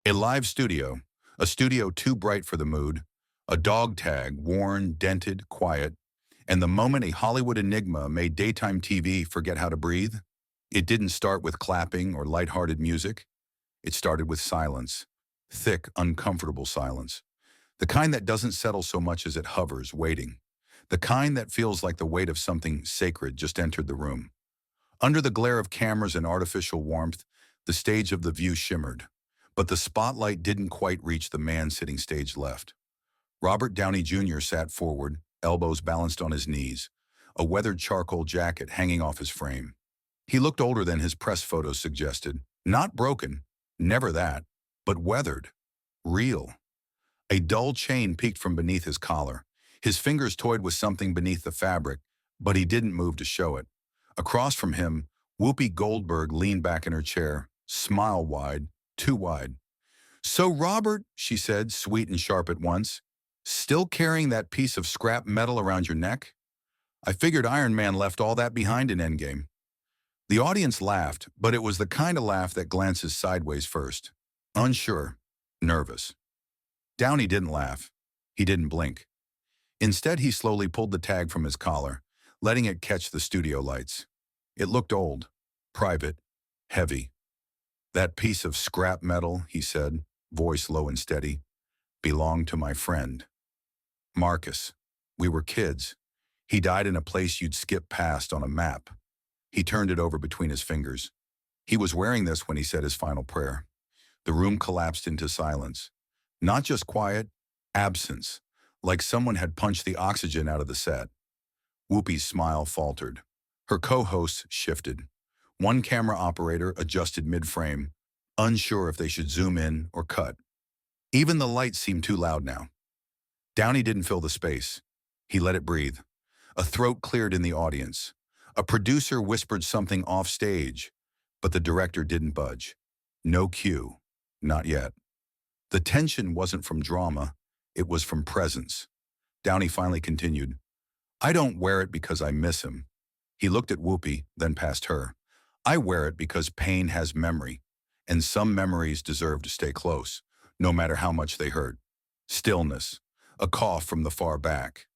A live studio, a studio too bright for the mood, a dog tag, worn, dented, quiet, and the moment a Hollywood enigma made daytime TV forget how to breathe, it didn't start with clapping or lighthearted music. It started with silence, thick, uncomfortable silence, the kind that doesn't settle so much as it hovers, waiting, the kind that feels like the weight of something sacred just entered the room. Under the glare of cameras and artificial warmth, the stage of The View shimmered, but the spotlight didn't quite reach the man sitting stage left. Robert Downey Jr. sat forward, elbows balanced on his knees, a weathered charcoal jacket hanging off his frame. He looked older than his press photos suggested. Not broken, never that, but weathered, real. A dull chain peeked from beneath his collar. His fingers toyed with something beneath the fabric, but he didn't move to show it. Across from him, Whoopi Goldberg leaned back in her chair, smile wide, too wide. "So, Robert," she said, sweet and sharp at once, "still carrying that piece of scrap metal around your neck? I figured Iron Man left all that behind in Endgame." The audience laughed, but it was the kind of laugh that glances sideways first. Unsure, nervous. Downey didn't laugh. He didn't blink. Instead, he slowly pulled the tag from his collar, letting it catch the studio lights. It looked old, private, heavy. "That piece of scrap metal," he said, voice low and steady, "belonged to my friend. Marcus. We were kids. He died in a place you'd skip past on a map." He turned it over between his fingers. He was wearing this when he said his final prayer. The room collapsed into silence. Not just quiet, absence, like someone had punched the oxygen out of the set. Whoopi's smile faltered. Her co-hosts shifted. One camera operator adjusted mid-frame, unsure if they should zoom in or cut. Even the lights seemed too loud now. Downey didn't fill the space. He let it breathe. A throat cleared in the audience. A producer whispered something off stage, but the director didn't budge. No cue. Not yet. The tension wasn't from drama. It was from presence. Downey finally continued, "I don't wear it because I miss him." He looked at Whoopi, then past her. "I wear it because pain has memory, and some memories deserve to stay close, no matter how much they hurt." Stillness. A cough from the far back.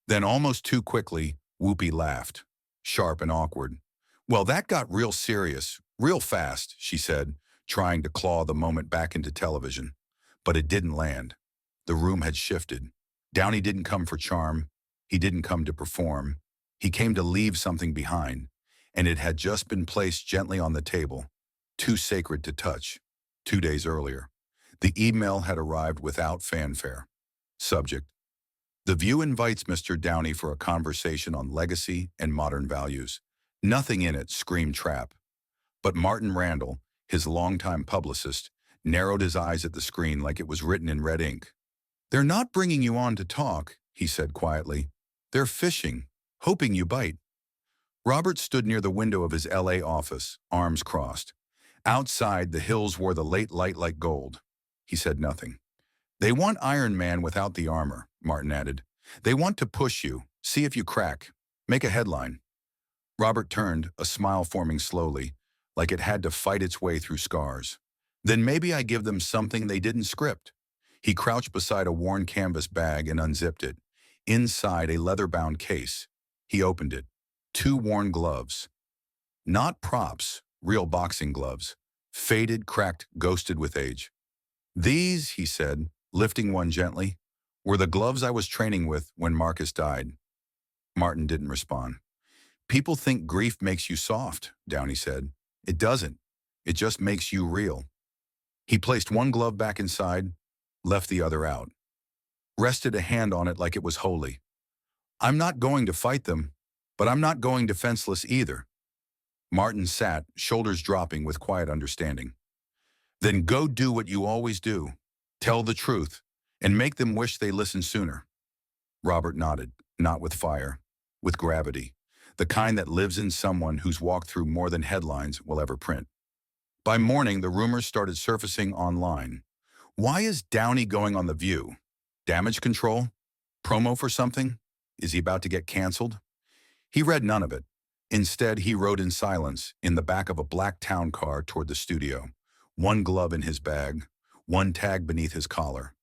Then almost too quickly, Whoopi laughed, sharp and awkward. "Well, that got real serious, real fast," she said, trying to claw the moment back into television. But it didn't land. The room had shifted. Downey didn't come for charm. He didn't come to perform. He came to leave something behind, and it had just been placed gently on the table, too sacred to touch, 2 days earlier. The email had arrived without fanfare. Subject: "The View invites Mr. Downey for a conversation on legacy and modern values." Nothing in it screamed trap. But Martin Randall, his longtime publicist, narrowed his eyes at the screen like it was written in red ink. "They're not bringing you on to talk," he said quietly. "They're fishing, hoping you bite." Robert stood near the window of his LA office, arms crossed. Outside, the hills wore the late light like gold. He said nothing. "They want Iron Man without the armor," Martin added. "They want to push you, see if you crack, make a headline." Robert turned, a smile forming slowly, like it had to fight its way through scars. "Then maybe I give them something they didn't script." He crouched beside a worn canvas bag and unzipped it. Inside a leather-bound case. He opened it. 2 worn gloves. Not props, real boxing gloves. Faded, cracked, ghosted with age. "These," he said, lifting one gently, "were the gloves I was training with when Marcus died." Martin didn't respond. "People think grief makes you soft," Downey said. "It doesn't. It just makes you real." He placed one glove back inside, left the other out. Rested a hand on it like it was holy. "I'm not going to fight them, but I'm not going defenseless either." Martin sat, shoulders dropping with quiet understanding. "Then go do what you always do. Tell the truth, and make them wish they listened sooner." Robert nodded, not with fire, with gravity, the kind that lives in someone who's walked through more than headlines will ever print. By morning, the rumors started surfacing online. Why is Downey going on The View? Damage control? Promo for something? Is he about to get canceled? He read none of it. Instead, he rode in silence in the back of a black town car toward the studio, one glove in his bag, one tag beneath his collar.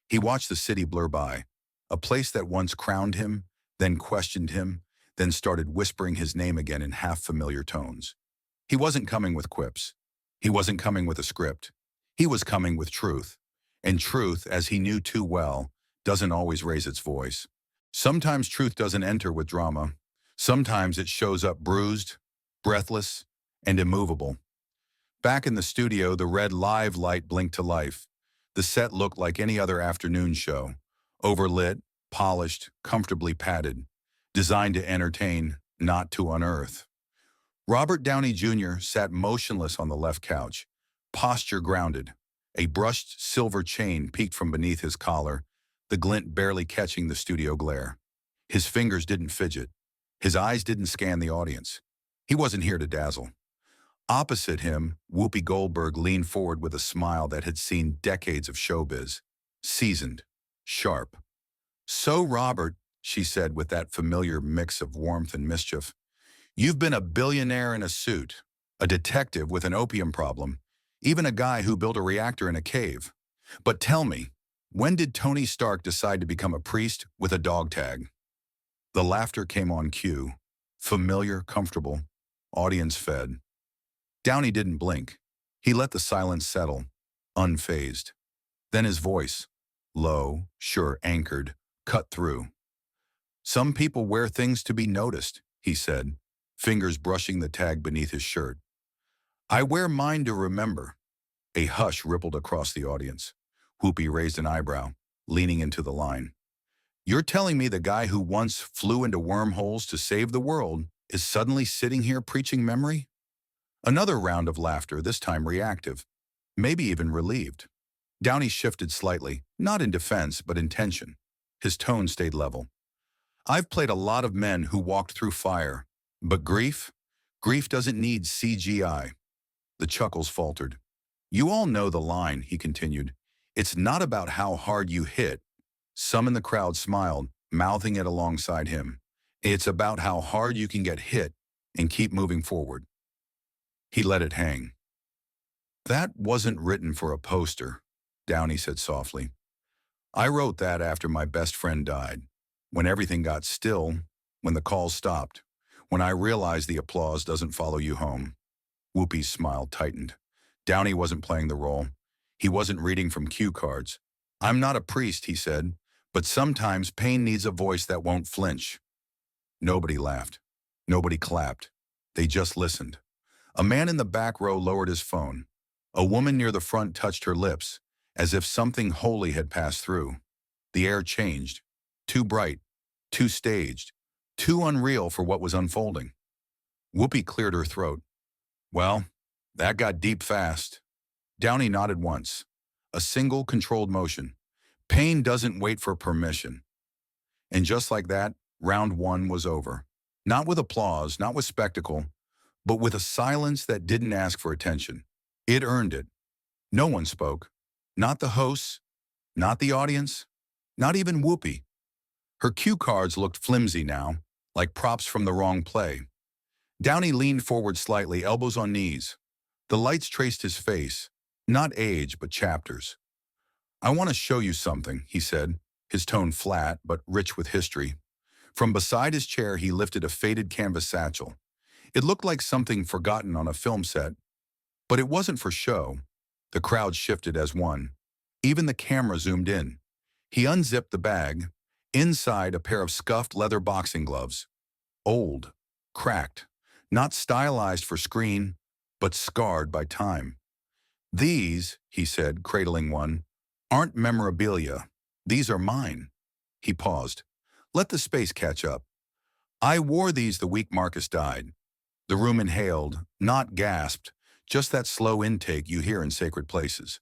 He watched the city blur by, a place that once crowned him, then questioned him, then started whispering his name again in half-familiar tones. He wasn't coming with quips. He wasn't coming with a script. He was coming with truth. And truth, as he knew too well, doesn't always raise its voice. Sometimes truth doesn't enter with drama. Sometimes it shows up bruised, breathless, and immovable. Back in the studio, the red live light blinked to life. The set looked like any other afternoon show, overlit, polished, comfortably padded, designed to entertain, not to unearth. Robert Downey Jr. sat motionless on the left couch, posture grounded. A brushed silver chain peeked from beneath his collar, the glint barely catching the studio glare. His fingers didn't fidget. His eyes didn't scan the audience. He wasn't here to dazzle. Opposite him, Whoopi Goldberg leaned forward with a smile that had seen decades of showbiz. Seasoned. Sharp. "So, Robert," she said with that familiar mix of warmth and mischief, "you've been a billionaire in a suit, a detective with an opium problem, even a guy who built a reactor in a cave. But tell me, when did Tony Stark decide to become a priest with a dog tag?" The laughter came on cue. Familiar, comfortable. Audience fed. Downey didn't blink. He let the silence settle, unfazed. Then his voice, low, sure, anchored, cut through. "Some people wear things to be noticed," he said, fingers brushing the tag beneath his shirt. "I wear mine to remember." A hush rippled across the audience. Whoopi raised an eyebrow, leaning into the line. "You're telling me the guy who once flew into wormholes to save the world is suddenly sitting here preaching memory?" Another round of laughter, this time reactive, maybe even relieved. Downey shifted slightly, not in defense, but in tension. His tone stayed level. "I've played a lot of men who walked through fire, but grief doesn't need CGI. The chuckles faltered. "You all know the line," he continued. "It's not about how hard you hit." Some in the crowd smiled, mouthing it alongside him. "It's about how hard you can get hit and keep moving forward." He let it hang. "That wasn't written for a poster," Downey said softly. "I wrote that after my best friend died, when everything got still, when the calls stopped, when I realized the applause doesn't follow you home." Whoopi's smile tightened. Downey wasn't playing the role. He wasn't reading from cue cards. "I'm not a priest," he said, "but sometimes pain needs a voice that won't flinch." Nobody laughed. Nobody clapped. They just listened. A man in the back row lowered his phone. A woman near the front touched her lips, as if something holy had passed through. The air changed. Too bright, too staged, too unreal for what was unfolding. Whoopi cleared her throat. "Well, that got deep fast." Downey nodded once. A single, controlled motion. Pain doesn't wait for permission. And just like that, round one was over. Not with applause, not with spectacle, but with a silence that didn't ask for attention. It earned it. No one spoke. Not the hosts, not the audience, not even Whoopi. Her cue cards looked flimsy now, like props from the wrong play. Downey leaned forward slightly, elbows on knees. The lights traced his face, not age, but chapters. "I want to show you something," he said, his tone flat but rich with history. From beside his chair, he lifted a faded canvas satchel. It looked like something forgotten on a film set, but it wasn't for show. The crowd shifted as one. Even the camera zoomed in. He unzipped the bag. Inside, a pair of scuffed leather boxing gloves. Old, cracked, not stylized for screen, but scarred by time. "These," he said, cradling one, "aren't memorabilia. These are mine." He paused. Let the space catch up. "I wore these the week Marcus died." The room inhaled, not gasped, just that slow intake you hear in sacred places.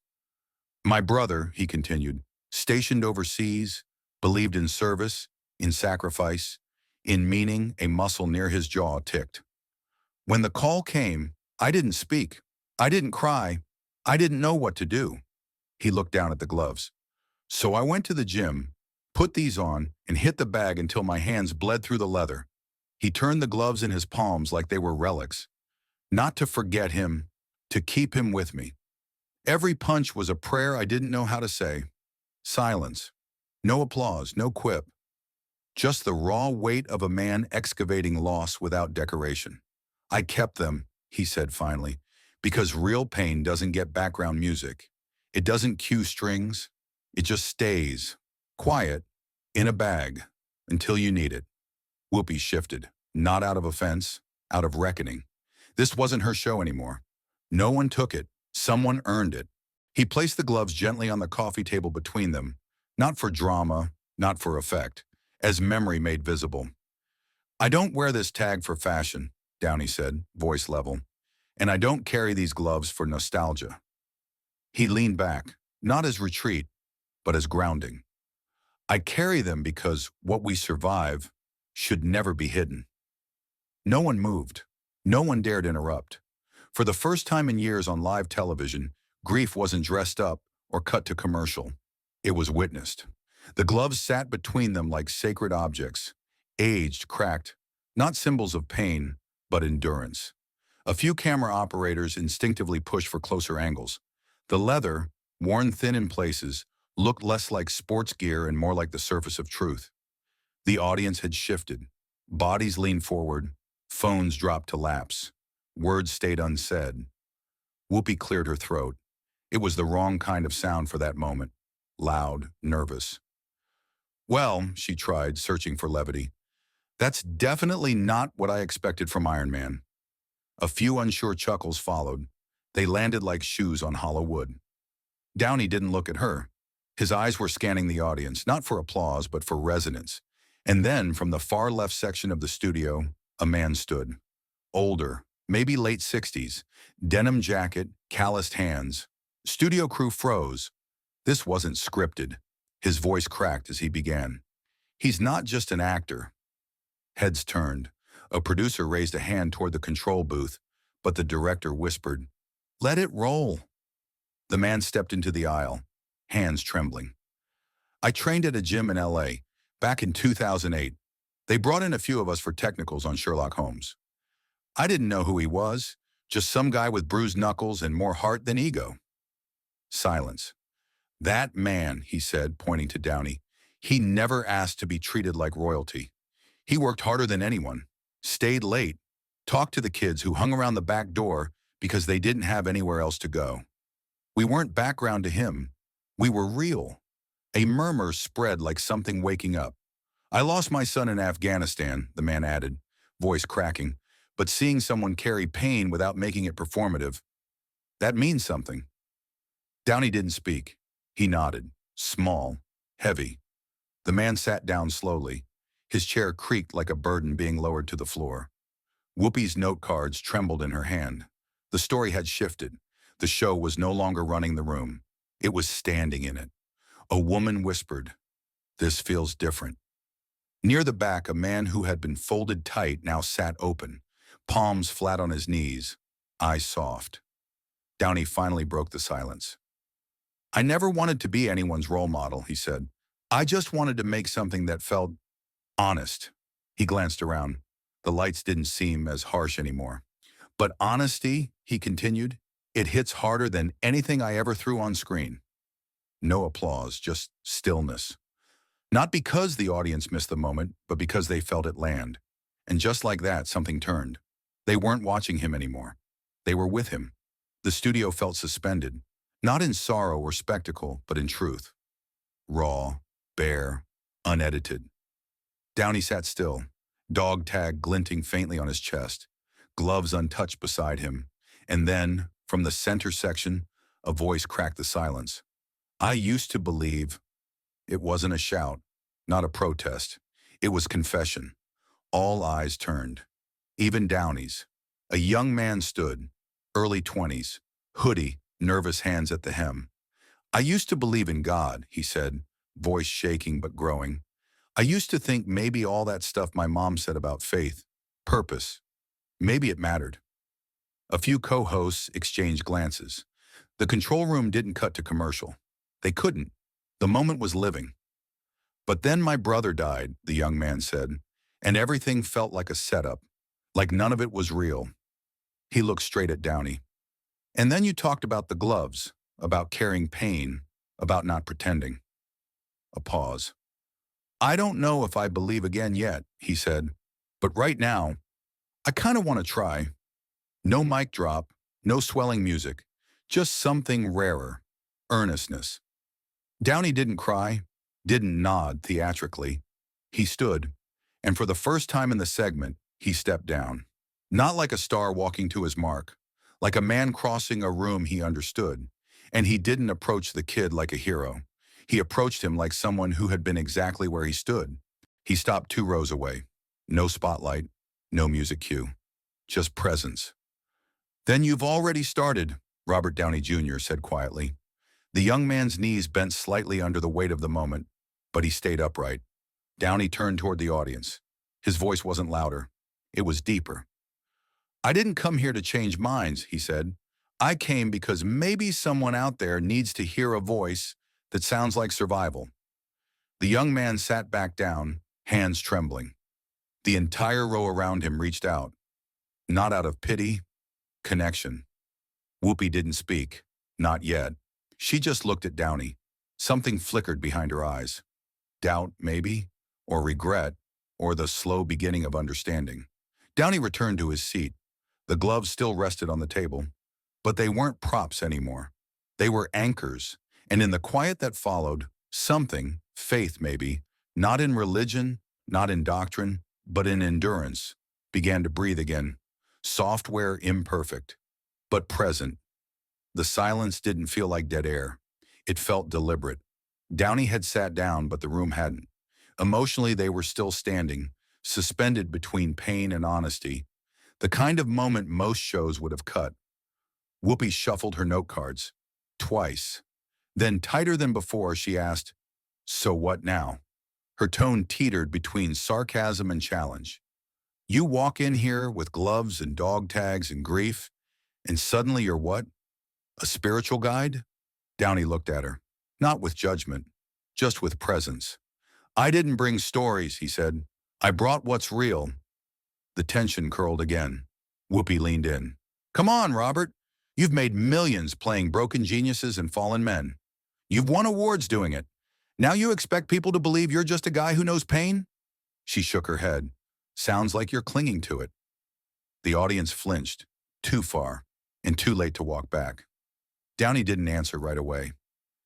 "My brother," he continued, "stationed overseas, believed in service, in sacrifice, in meaning." A muscle near his jaw ticked. "When the call came, I didn't speak. I didn't cry. I didn't know what to do." He looked down at the gloves. "So I went to the gym, put these on, and hit the bag until my hands bled through the leather." He turned the gloves in his palms like they were relics. "Not to forget him, to keep him with me." Every punch was a prayer I didn't know how to say. Silence. No applause, no quip. Just the raw weight of a man excavating loss without decoration. I kept them, he said finally, because real pain doesn't get background music. It doesn't cue strings. It just stays, quiet, in a bag, until you need it. Whoopi shifted, not out of offense, out of reckoning. This wasn't her show anymore. No one took it. Someone earned it. He placed the gloves gently on the coffee table between them, not for drama, not for effect, as memory made visible. I don't wear this tag for fashion, Downey said, voice level, and I don't carry these gloves for nostalgia. He leaned back, not as retreat, but as grounding. I carry them because what we survive should never be hidden. No one moved. No one dared interrupt. For the first time in years on live television, grief wasn't dressed up or cut to commercial. It was witnessed. The gloves sat between them like sacred objects, aged, cracked, not symbols of pain, but endurance. A few camera operators instinctively pushed for closer angles. The leather, worn thin in places, looked less like sports gear and more like the surface of truth. The audience had shifted. Bodies leaned forward. Phones dropped to laps. Words stayed unsaid. Whoopi cleared her throat. It was the wrong kind of sound for that moment. Loud, nervous. Well, she tried, searching for levity. That's definitely not what I expected from Iron Man. A few unsure chuckles followed. They landed like shoes on hollow wood. Downey didn't look at her. His eyes were scanning the audience, not for applause, but for resonance. And then, from the far left section of the studio, a man stood. Older, maybe late 60s, denim jacket, calloused hands. Studio crew froze. This wasn't scripted. His voice cracked as he began. He's not just an actor. Heads turned. A producer raised a hand toward the control booth, but the director whispered, "Let it roll." The man stepped into the aisle, hands trembling. I trained at a gym in LA, back in 2008. They brought in a few of us for technicals on Sherlock Holmes. I didn't know who he was, just some guy with bruised knuckles and more heart than ego. Silence. That man, he said, pointing to Downey, he never asked to be treated like royalty. He worked harder than anyone, stayed late, talked to the kids who hung around the back door because they didn't have anywhere else to go. We weren't background to him. We were real. A murmur spread like something waking up. I lost my son in Afghanistan, the man added, voice cracking, but seeing someone carry pain without making it performative, that means something. Downey didn't speak. He nodded, small, heavy. The man sat down slowly. His chair creaked like a burden being lowered to the floor. Whoopi's note cards trembled in her hand. The story had shifted. The show was no longer running the room. It was standing in it. A woman whispered, "This feels different." Near the back, a man who had been folded tight now sat open, palms flat on his knees, eyes soft. Downey finally broke the silence. "I never wanted to be anyone's role model," he said. "I just wanted to make something that felt honest." He glanced around. The lights didn't seem as harsh anymore. "But honesty," he continued, "it hits harder than anything I ever threw on screen." No applause, just stillness. Not because the audience missed the moment, but because they felt it land. And just like that, something turned. They weren't watching him anymore. They were with him. The studio felt suspended, not in sorrow or spectacle, but in truth. Raw, bare, unedited. Downey sat still, dog tag glinting faintly on his chest, gloves untouched beside him. And then, from the center section, a voice cracked the silence. "I used to believe." It wasn't a shout, not a protest. It was confession. All eyes turned. Even Downey's. A young man stood, early 20s, hoodie, nervous hands at the hem. "I used to believe in God," he said, voice shaking but growing. "I used to think maybe all that stuff my mom said about faith, purpose, maybe it mattered." A few co-hosts exchanged glances. The control room didn't cut to commercial. They couldn't. The moment was living. "But then my brother died," the young man said, "and everything felt like a setup, like none of it was real." He looked straight at Downey. "And then you talked about the gloves. about carrying pain, about not pretending. A pause. I don't know if I believe again yet, he said, but right now, I kind of want to try. No mic drop, no swelling music, just something rarer, earnestness. Downey didn't cry, didn't nod theatrically. He stood, and for the first time in the segment, he stepped down. Not like a star walking to his mark, like a man crossing a room he understood. And he didn't approach the kid like a hero. He approached him like someone who had been exactly where he stood. He stopped 2 rows away. No spotlight, no music cue, just presence. Then you've already started, Robert Downey Jr. said quietly. The young man's knees bent slightly under the weight of the moment, but he stayed upright. Downey turned toward the audience. His voice wasn't louder. It was deeper. I didn't come here to change minds, he said. I came because maybe someone out there needs to hear a voice that sounds like survival. The young man sat back down, hands trembling. The entire row around him reached out. Not out of pity, connection. Whoopi didn't speak. Not yet. She just looked at Downey. Something flickered behind her eyes. Doubt, maybe, or regret, or the slow beginning of understanding. Downey returned to his seat. The gloves still rested on the table, but they weren't props anymore. They were anchors, and in the quiet that followed, something, faith maybe, not in religion, not in doctrine, but in endurance, began to breathe again. Software imperfect, but present. The silence didn't feel like dead air. It felt deliberate. Downey had sat down, but the room hadn't. Emotionally, they were still standing, suspended between pain and honesty, the kind of moment most shows would have cut. Whoopi shuffled her note cards. Twice. Then, tighter than before, she asked, "So what now?" Her tone teetered between sarcasm and challenge. You walk in here with gloves and dog tags and grief, and suddenly you're what? A spiritual guide? Downey looked at her, not with judgment, just with presence. I didn't bring stories, he said. I brought what's real. The tension curled again. Whoopi leaned in. Come on, Robert. You've made millions playing broken geniuses and fallen men. You've won awards doing it. Now you expect people to believe you're just a guy who knows pain? She shook her head. Sounds like you're clinging to it. The audience flinched, too far, and too late to walk back. Downey didn't answer right away.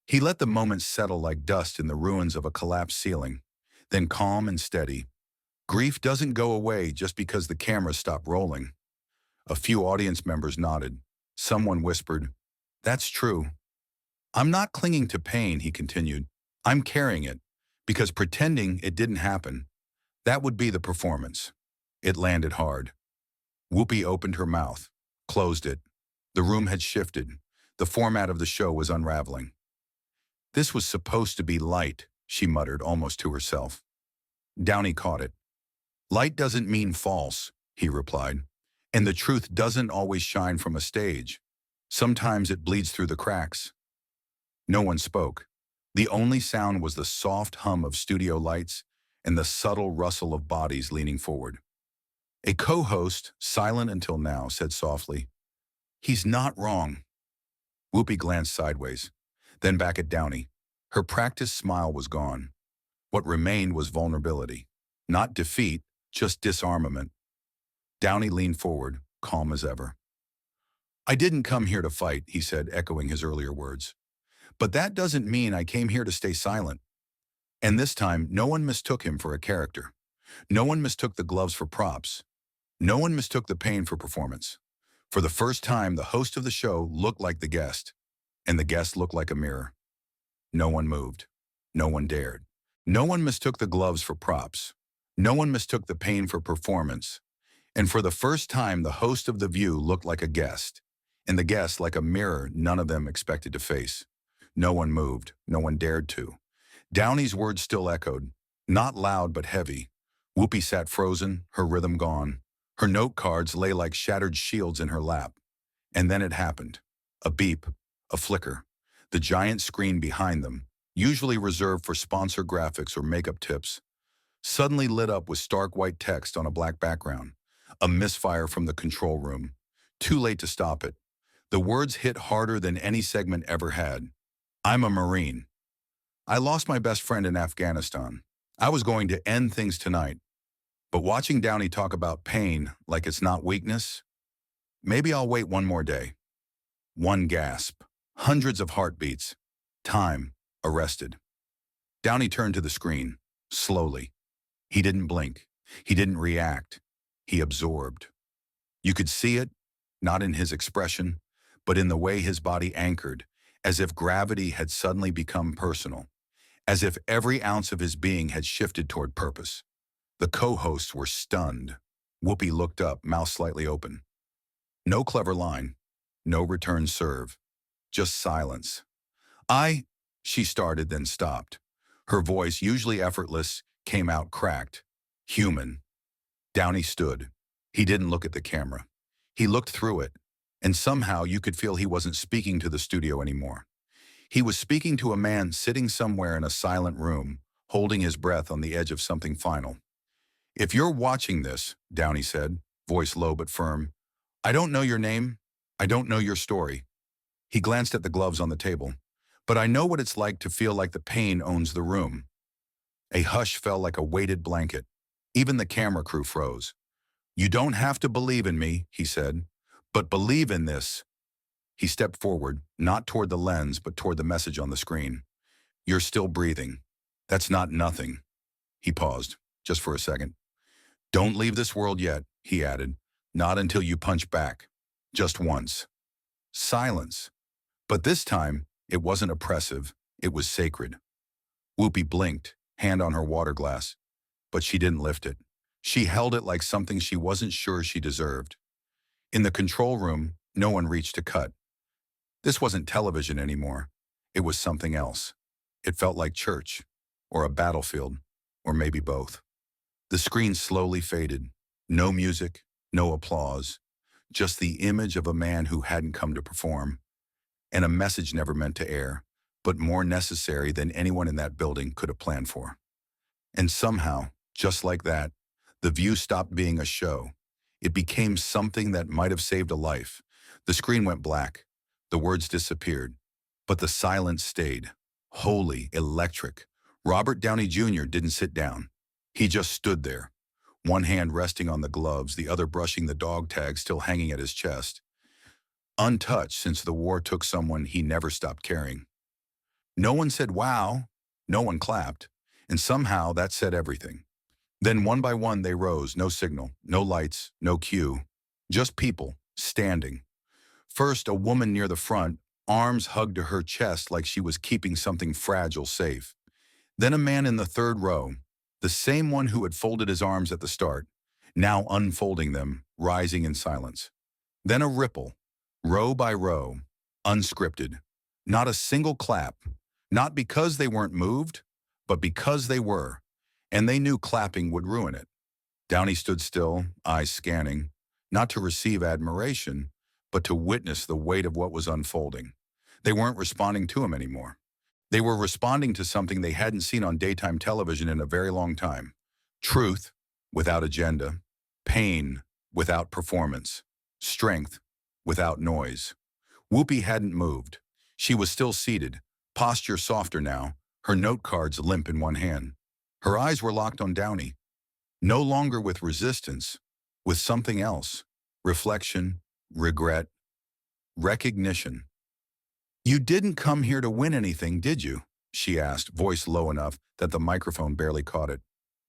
He let the moment settle like dust in the ruins of a collapsed ceiling, then calm and steady. Grief doesn't go away just because the cameras stop rolling. A few audience members nodded. Someone whispered, That's true. I'm not clinging to pain, he continued. I'm carrying it, because pretending it didn't happen, that would be the performance. It landed hard. Whoopi opened her mouth, closed it. The room had shifted. The format of the show was unraveling. This was supposed to be light, she muttered almost to herself. Downey caught it. Light doesn't mean false, he replied, and the truth doesn't always shine from a stage. Sometimes it bleeds through the cracks. No one spoke. The only sound was the soft hum of studio lights and the subtle rustle of bodies leaning forward. A co-host, silent until now, said softly, He's not wrong. Whoopi glanced sideways, then back at Downey. Her practiced smile was gone. What remained was vulnerability. Not defeat, just disarmament. Downey leaned forward, calm as ever. I didn't come here to fight, he said, echoing his earlier words. But that doesn't mean I came here to stay silent. And this time, no one mistook him for a character. No one mistook the gloves for props. No one mistook the pain for performance. For the first time, the host of the show looked like the guest, and the guest looked like a mirror. No one moved. No one dared. No one mistook the gloves for props. No one mistook the pain for performance. And for the first time, the host of The View looked like a guest, and the guest like a mirror none of them expected to face. No one moved. No one dared to. Downey's words still echoed, not loud but heavy. Whoopi sat frozen, her rhythm gone. Her note cards lay like shattered shields in her lap. And then it happened. A beep, a flicker. The giant screen behind them, usually reserved for sponsor graphics or makeup tips, suddenly lit up with stark white text on a black background. A misfire from the control room. Too late to stop it. The words hit harder than any segment ever had. I'm a Marine. I lost my best friend in Afghanistan. I was going to end things tonight, but watching Downey talk about pain like it's not weakness, maybe I'll wait one more day. One gasp, hundreds of heartbeats, time arrested. Downey turned to the screen, slowly. He didn't blink. He didn't react. He absorbed. You could see it, not in his expression, but in the way his body anchored, as if gravity had suddenly become personal, as if every ounce of his being had shifted toward purpose. The co-hosts were stunned. Whoopi looked up, mouth slightly open. No clever line, no return serve, just silence. She started, then stopped. Her voice, usually effortless, came out cracked. Human. Downey stood. He didn't look at the camera. He looked through it, and somehow you could feel he wasn't speaking to the studio anymore. He was speaking to a man sitting somewhere in a silent room, holding his breath on the edge of something final. If you're watching this, Downey said, voice low but firm, I don't know your name. I don't know your story. He glanced at the gloves on the table. But I know what it's like to feel like the pain owns the room. A hush fell like a weighted blanket. Even the camera crew froze. You don't have to believe in me, he said, but believe in this. He stepped forward, not toward the lens, but toward the message on the screen. You're still breathing. That's not nothing. He paused, just for a second. Don't leave this world yet, he added. Not until you punch back. Just once. Silence. But this time, it wasn't oppressive. It was sacred. Whoopi blinked, hand on her water glass, but she didn't lift it. She held it like something she wasn't sure she deserved. In the control room, no one reached to cut. This wasn't television anymore. It was something else. It felt like church, or a battlefield, or maybe both. The screen slowly faded. No music, no applause, just the image of a man who hadn't come to perform, and a message never meant to air, but more necessary than anyone in that building could have planned for. And somehow, just like that, the view stopped being a show. It became something that might have saved a life. The screen went black. The words disappeared. But the silence stayed. Holy, electric. Robert Downey Jr. didn't sit down. He just stood there, one hand resting on the gloves, the other brushing the dog tag still hanging at his chest. Untouched since the war took someone he never stopped caring. No one said wow, no one clapped, and somehow that said everything. Then one by one they rose, no signal, no lights, no cue, just people, standing. First, a woman near the front, arms hugged to her chest like she was keeping something fragile safe. Then a man in the third row, the same one who had folded his arms at the start, now unfolding them, rising in silence. Then a ripple, row by row, unscripted. Not a single clap, not because they weren't moved, but because they were, and they knew clapping would ruin it. Downey stood still, eyes scanning, not to receive admiration, but to witness the weight of what was unfolding. They weren't responding to him anymore. They were responding to something they hadn't seen on daytime television in a very long time. Truth without agenda, pain without performance, strength without noise. Whoopi hadn't moved. She was still seated, posture softer now, her note cards limp in one hand. Her eyes were locked on Downey, no longer with resistance, with something else, reflection, regret, recognition. You didn't come here to win anything, did you? She asked, voice low enough that the microphone barely caught it.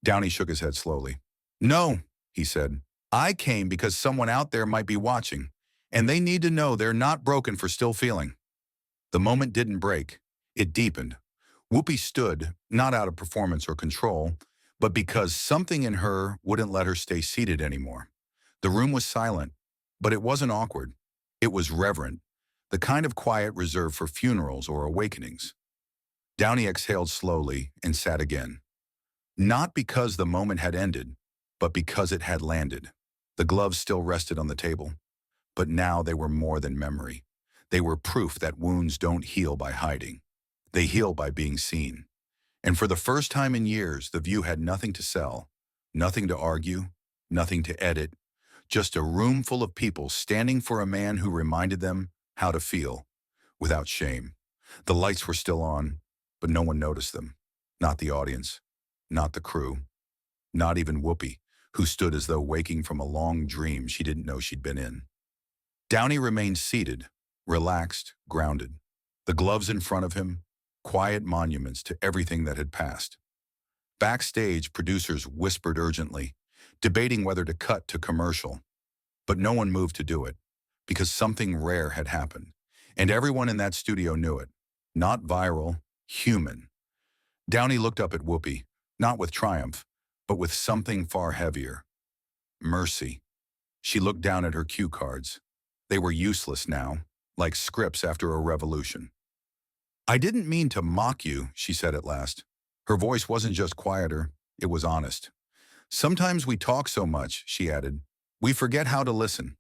Downey shook his head slowly. No, he said. I came because someone out there might be watching, and they need to know they're not broken for still feeling. The moment didn't break. It deepened. Whoopi stood, not out of performance or control, but because something in her wouldn't let her stay seated anymore. The room was silent, but it wasn't awkward. It was reverent, the kind of quiet reserved for funerals or awakenings. Downey exhaled slowly and sat again. Not because the moment had ended, but because it had landed. The gloves still rested on the table, but now they were more than memory. They were proof that wounds don't heal by hiding. They heal by being seen. And for the first time in years, the view had nothing to sell, nothing to argue, nothing to edit, just a room full of people standing for a man who reminded them how to feel, without shame. The lights were still on, but no one noticed them. Not the audience, not the crew, not even Whoopi, who stood as though waking from a long dream she didn't know she'd been in. Downey remained seated, relaxed, grounded. The gloves in front of him, quiet monuments to everything that had passed. Backstage, producers whispered urgently, debating whether to cut to commercial. But no one moved to do it, because something rare had happened. And everyone in that studio knew it. Not viral, human. Downey looked up at Whoopi, not with triumph, but with something far heavier. Mercy. She looked down at her cue cards. They were useless now, like scripts after a revolution. "I didn't mean to mock you," she said at last. Her voice wasn't just quieter, it was honest. "Sometimes we talk so much," she added, "we forget how to listen."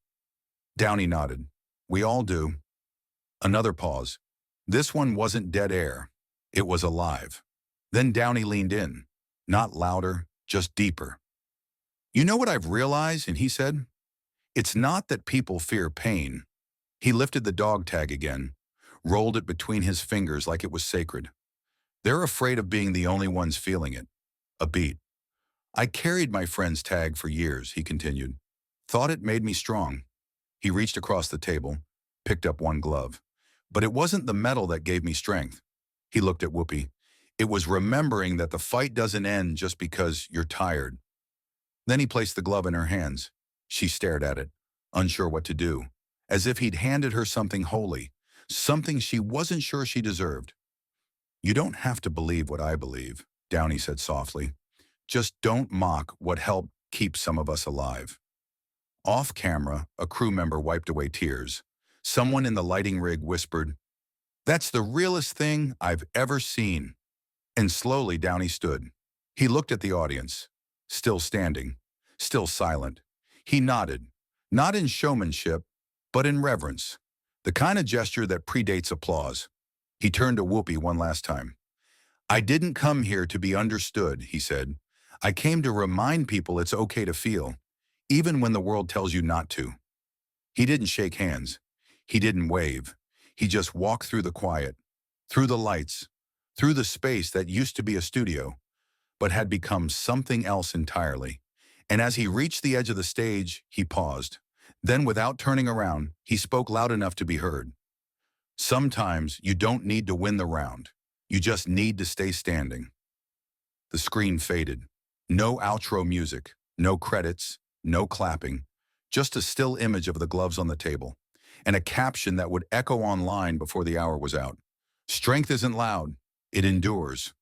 Downey nodded. "We all do." Another pause. This one wasn't dead air. It was alive. Then Downey leaned in. Not louder, just deeper. "You know what I've realized?" And he said, "It's not that people fear pain." He lifted the dog tag again, rolled it between his fingers like it was sacred. "They're afraid of being the only ones feeling it." A beat. "I carried my friend's tag for years," he continued. "Thought it made me strong." He reached across the table, picked up one glove. "But it wasn't the metal that gave me strength." He looked at Whoopi. "It was remembering that the fight doesn't end just because you're tired." Then he placed the glove in her hands. She stared at it, unsure what to do, as if he'd handed her something holy, something she wasn't sure she deserved. "You don't have to believe what I believe," Downey said softly. "Just don't mock what helped keep some of us alive." Off camera, a crew member wiped away tears. Someone in the lighting rig whispered, "That's the realest thing I've ever seen." And slowly Downey stood. He looked at the audience, still standing, still silent. He nodded, not in showmanship, but in reverence, the kind of gesture that predates applause. He turned to Whoopi one last time. "I didn't come here to be understood," he said. "I came to remind people it's okay to feel, even when the world tells you not to." He didn't shake hands. He didn't wave. He just walked through the quiet, through the lights, through the space that used to be a studio, but had become something else entirely. And as he reached the edge of the stage, he paused. Then, without turning around, he spoke loud enough to be heard. "Sometimes you don't need to win the round. You just need to stay standing." The screen faded. No outro music, no credits, no clapping, just a still image of the gloves on the table, and a caption that would echo online before the hour was out. "Strength isn't loud, it endures."